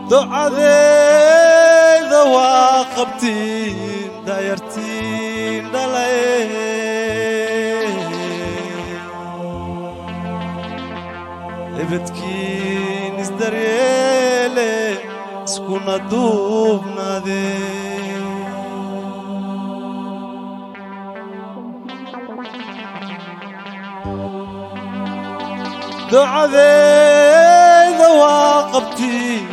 دعاء ذواقبتين دايرتين دلعين ابتكين ازدريلي سكونا دوبنا دي دعاء ذواقبتين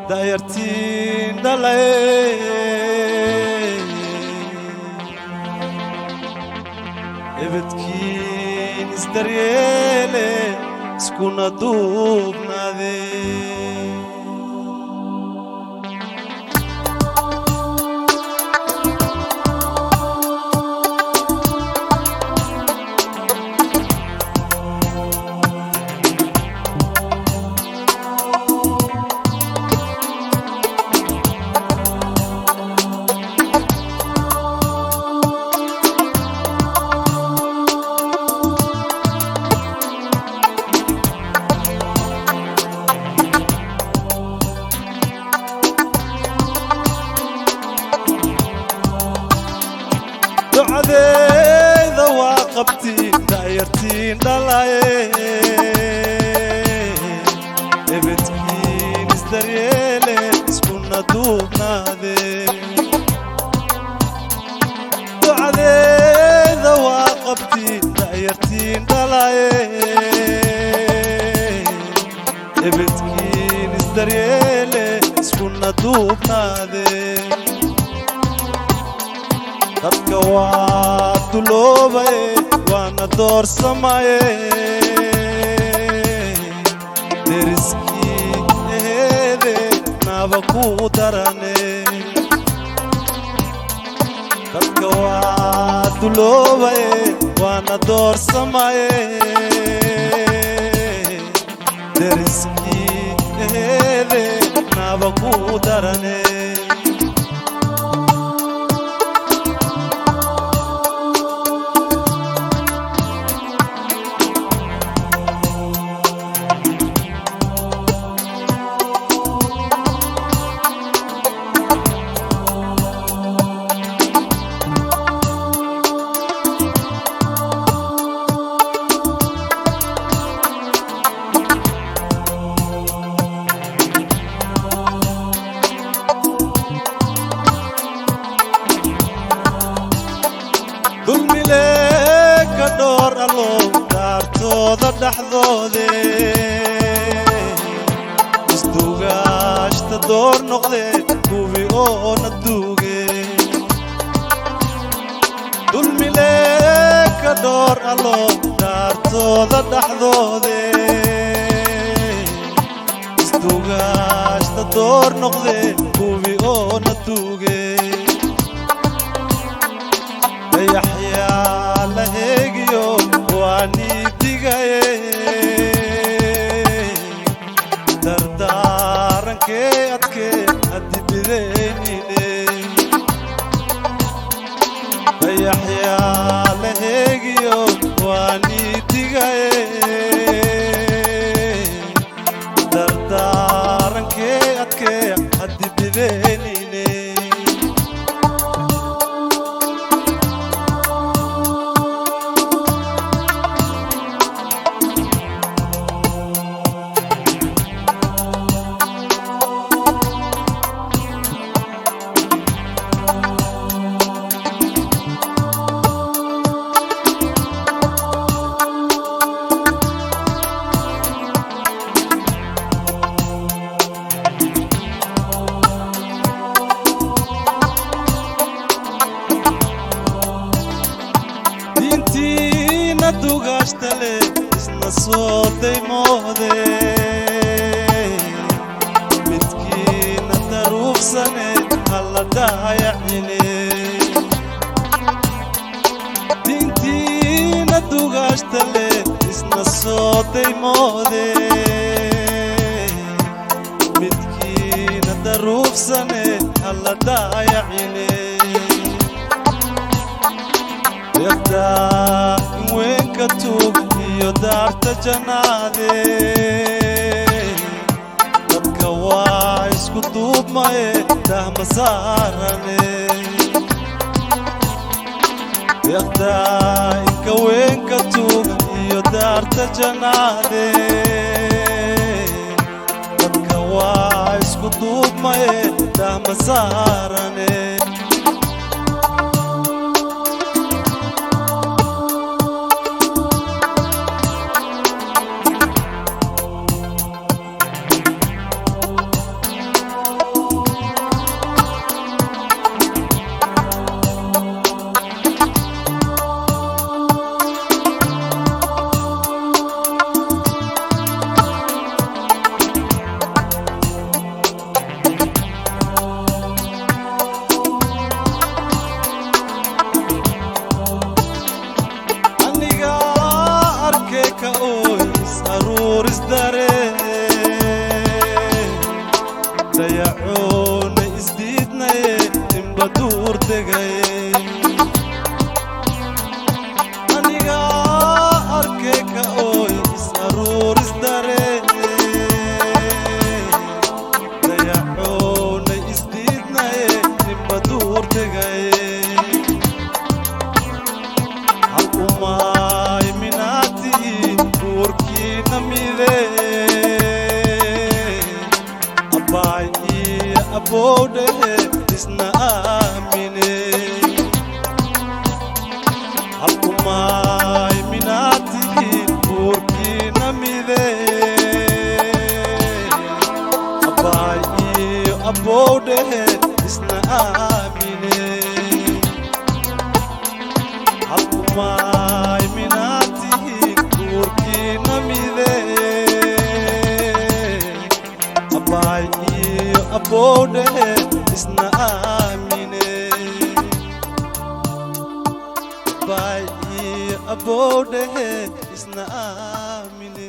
دايرتين دلعين ابتكين ازدريلي سكونا دوبنا دي دعاء ذواقبتين دايرتين دلعين ابتكين ازدريلي سكونا دوبنا دي دعاء ذواقبتين دايرتين دلعين ابتكين ازدريلي سكونا دوبنا دي dadka waa duloobay waana doorsamaye deriskii eheede naaba ku darane dadka waa duloobay waana doorsamaye deriskii eheede naaba ku darane dulmi leeg ka dhoor allow daartooda dhaxdoode isduugaashta door noqdee kuwi oo na duuge dulmi leeg ka dhoor allow daartooda dhaxdoode isduugaashta door noqdee kuwi oo na duuge يحيى لهيجيو واني ديغاي دردارنكي ادكي ادي بدينيني يحيى لهيجيو واني ديغاي دردارنكي ادكي ادي بدينيني dugastale isna soo daymoode midkiina daruufsane alla daayacine dintiina dugastale isna soo daymoode midkiina daruufsane alla daayacine يبدأ وين كتوب يدارت جنادي تبقى وايس isku duubmaye dahma saarane deeqdaa inka weynka tuuga iyo daarta jannaade dadka waa isku duubmaye dahma saarane dayacoona isdiidnaye inba duur degaye aniga arkay ka ooy is aruuris daree dayacoona isdiidnaye inba duur degaye hakumaay minaati duurkiina midee abode isna amine hakumay minati burki namide abay abode isna amine hakumay minati burki namide abay abode isna amine abay abode isna amine